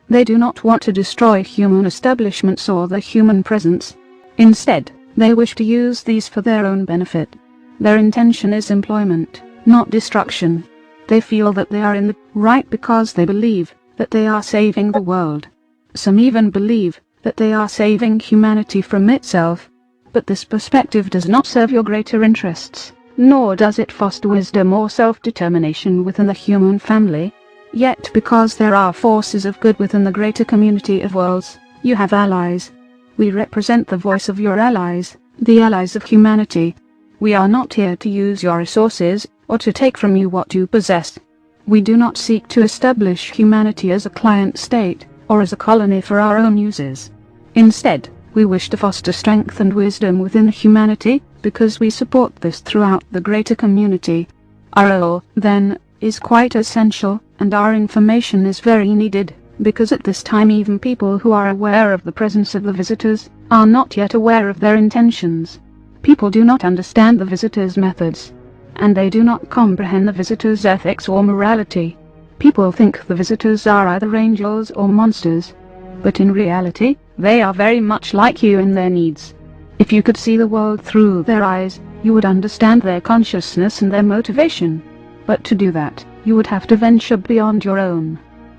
They do not want to destroy human establishments or the human presence. Instead, they wish to use these for their own benefit. Their intention is employment, not destruction. They feel that they are in the right because they believe that they are saving the world. Some even believe that they are saving humanity from itself. But this perspective does not serve your greater interests, nor does it foster wisdom or self-determination within the human family. Yet because there are forces of good within the greater community of worlds, you have allies. We represent the voice of your allies, the allies of humanity. We are not here to use your resources, or to take from you what you possess. We do not seek to establish humanity as a client state, or as a colony for our own uses. Instead, we wish to foster strength and wisdom within humanity, because we support this throughout the greater community. Our role, then, is quite essential, and our information is very needed, because at this time even people who are aware of the presence of the visitors are not yet aware of their intentions. People do not understand the visitors' methods, and they do not comprehend the visitors' ethics or morality. People think the visitors are either angels or monsters, but in reality, they are very much like you in their needs. If you could see the world through their eyes, you would understand their consciousness and their motivation. But to do that, you would have to venture beyond your own.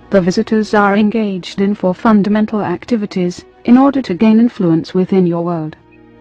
The visitors are engaged in 4 fundamental activities in order to gain influence within your world.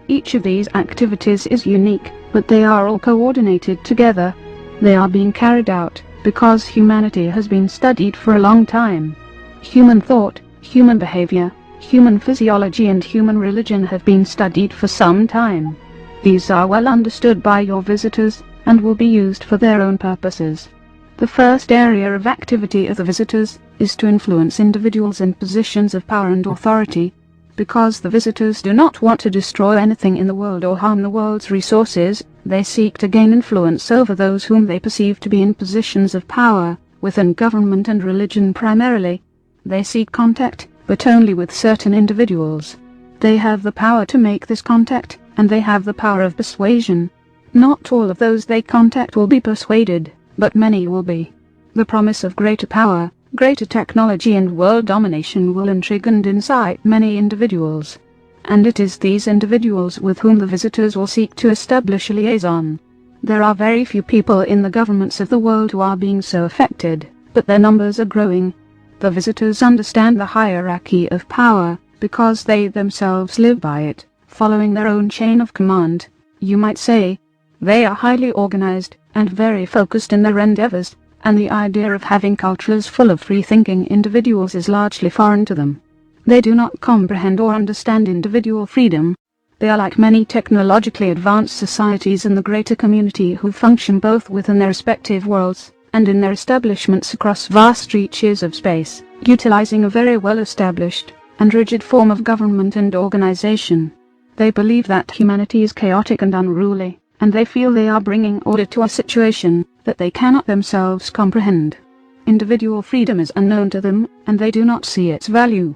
Each of these activities is unique, but they are all coordinated together. They are being carried out because humanity has been studied for a long time. Human thought, human behavior, human physiology and human religion have been studied for some time. These are well understood by your visitors, and will be used for their own purposes. The first area of activity of the visitors is to influence individuals in positions of power and authority. Because the visitors do not want to destroy anything in the world or harm the world's resources, they seek to gain influence over those whom they perceive to be in positions of power, within government and religion primarily. They seek contact, but only with certain individuals. They have the power to make this contact, and they have the power of persuasion. Not all of those they contact will be persuaded, but many will be. The promise of greater power, greater technology and world domination will intrigue and incite many individuals. And it is these individuals with whom the visitors will seek to establish a liaison. There are very few people in the governments of the world who are being so affected, but their numbers are growing. The visitors understand the hierarchy of power, because they themselves live by it, following their own chain of command. You might say, they are highly organized, and very focused in their endeavors, and the idea of having cultures full of free-thinking individuals is largely foreign to them. They do not comprehend or understand individual freedom. They are like many technologically advanced societies in the greater community who function both within their respective worlds, and in their establishments across vast reaches of space, utilizing a very well-established and rigid form of government and organization. They believe that humanity is chaotic and unruly, and they feel they are bringing order to a situation that they cannot themselves comprehend. Individual freedom is unknown to them, and they do not see its value.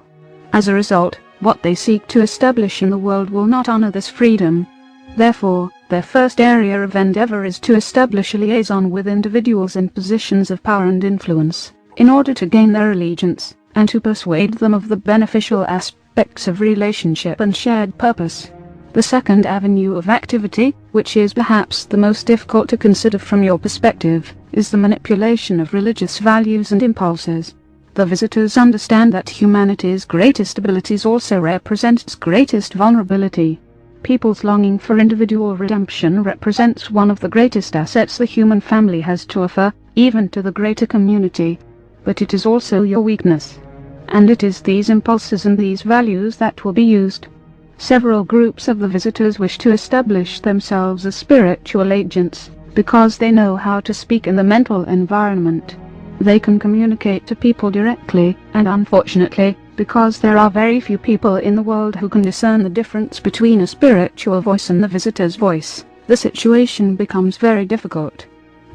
As a result, what they seek to establish in the world will not honor this freedom. Therefore, their first area of endeavor is to establish a liaison with individuals in positions of power and influence, in order to gain their allegiance, and to persuade them of the beneficial aspects of relationship and shared purpose. The second avenue of activity, which is perhaps the most difficult to consider from your perspective, is the manipulation of religious values and impulses. The visitors understand that humanity's greatest abilities also represent its greatest vulnerability. People's longing for individual redemption represents one of the greatest assets the human family has to offer, even to the greater community. But it is also your weakness. And it is these impulses and these values that will be used. Several groups of the visitors wish to establish themselves as spiritual agents, because they know how to speak in the mental environment. They can communicate to people directly, and unfortunately, because there are very few people in the world who can discern the difference between a spiritual voice and the visitor's voice, the situation becomes very difficult.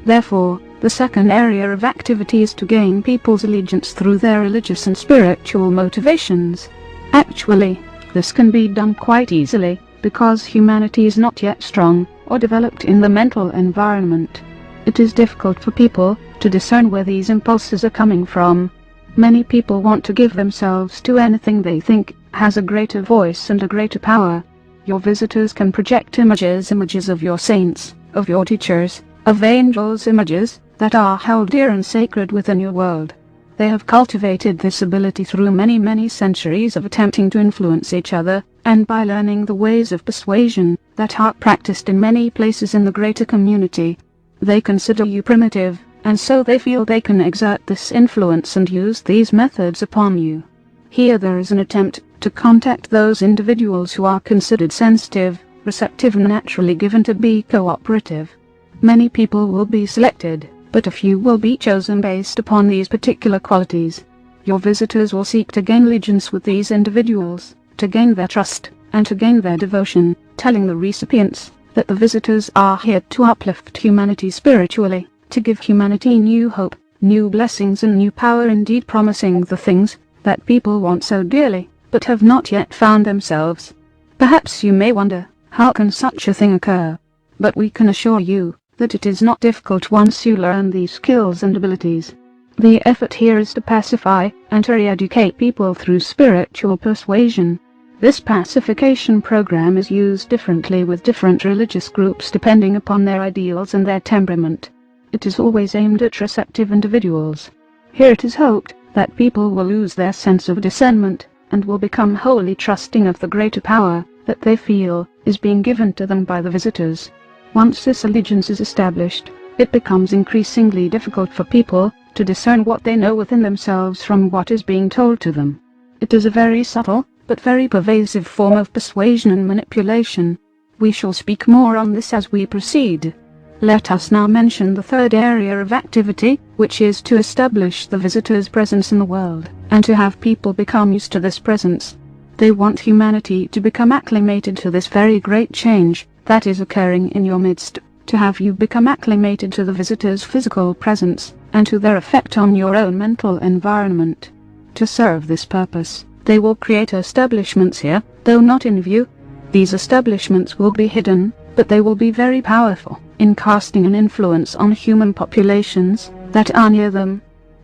Therefore, the second area of activity is to gain people's allegiance through their religious and spiritual motivations. Actually, this can be done quite easily, because humanity is not yet strong or developed in the mental environment. It is difficult for people to discern where these impulses are coming from. Many people want to give themselves to anything they think has a greater voice and a greater power. Your visitors can project images of your saints, of your teachers, of angels, images that are held dear and sacred within your world. They have cultivated this ability through many centuries of attempting to influence each other, and by learning the ways of persuasion that are practiced in many places in the greater community. They consider you primitive, and so they feel they can exert this influence and use these methods upon you. Here there is an attempt to contact those individuals who are considered sensitive, receptive and naturally given to be cooperative. Many people will be selected, but a few will be chosen based upon these particular qualities. Your visitors will seek to gain allegiance with these individuals, to gain their trust, and to gain their devotion, telling the recipients that the visitors are here to uplift humanity spiritually, to give humanity new hope, new blessings and new power, indeed promising the things that people want so dearly, but have not yet found themselves. Perhaps you may wonder, how can such a thing occur? But we can assure you that it is not difficult once you learn these skills and abilities. The effort here is to pacify and to re-educate people through spiritual persuasion. This pacification program is used differently with different religious groups depending upon their ideals and their temperament. It is always aimed at receptive individuals. Here it is hoped that people will lose their sense of discernment and will become wholly trusting of the greater power that they feel is being given to them by the visitors. Once this allegiance is established, it becomes increasingly difficult for people to discern what they know within themselves from what is being told to them. It is a very subtle, but very pervasive form of persuasion and manipulation. We shall speak more on this as we proceed. Let us now mention the third area of activity, which is to establish the visitor's presence in the world, and to have people become used to this presence. They want humanity to become acclimated to this very great change that is occurring in your midst, to have you become acclimated to the visitor's physical presence, and to their effect on your own mental environment. To serve this purpose, they will create establishments here, though not in view. These establishments will be hidden, but they will be very powerful in casting an influence on human populations that are near them.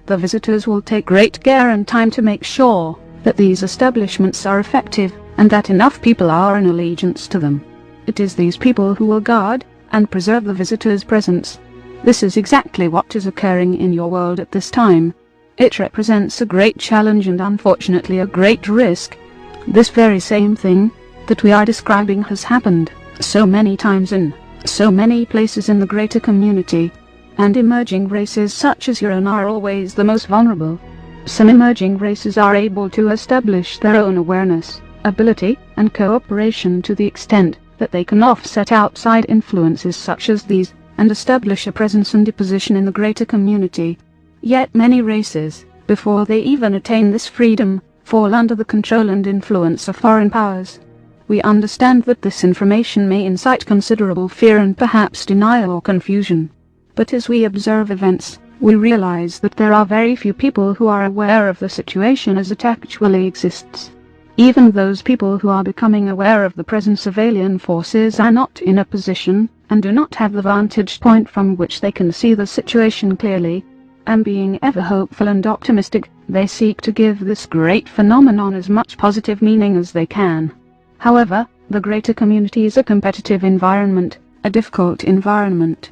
The visitors will take great care and time to make sure that these establishments are effective, and that enough people are in allegiance to them. It is these people who will guard and preserve the visitor's presence. This is exactly what is occurring in your world at this time. It represents a great challenge and unfortunately a great risk. This very same thing that we are describing has happened so many times in so many places in the greater community, and emerging races such as your own are always the most vulnerable. Some emerging races are able to establish their own awareness, ability, and cooperation to the extent that they can offset outside influences such as these, and establish a presence and a position in the greater community. Yet many races, before they even attain this freedom, fall under the control and influence of foreign powers. We understand that this information may incite considerable fear and perhaps denial or confusion. But as we observe events, we realize that there are very few people who are aware of the situation as it actually exists. Even those people who are becoming aware of the presence of alien forces are not in a position, and do not have the vantage point from which they can see the situation clearly. And being ever hopeful and optimistic, they seek to give this great phenomenon as much positive meaning as they can. However, the greater community is a competitive environment, a difficult environment.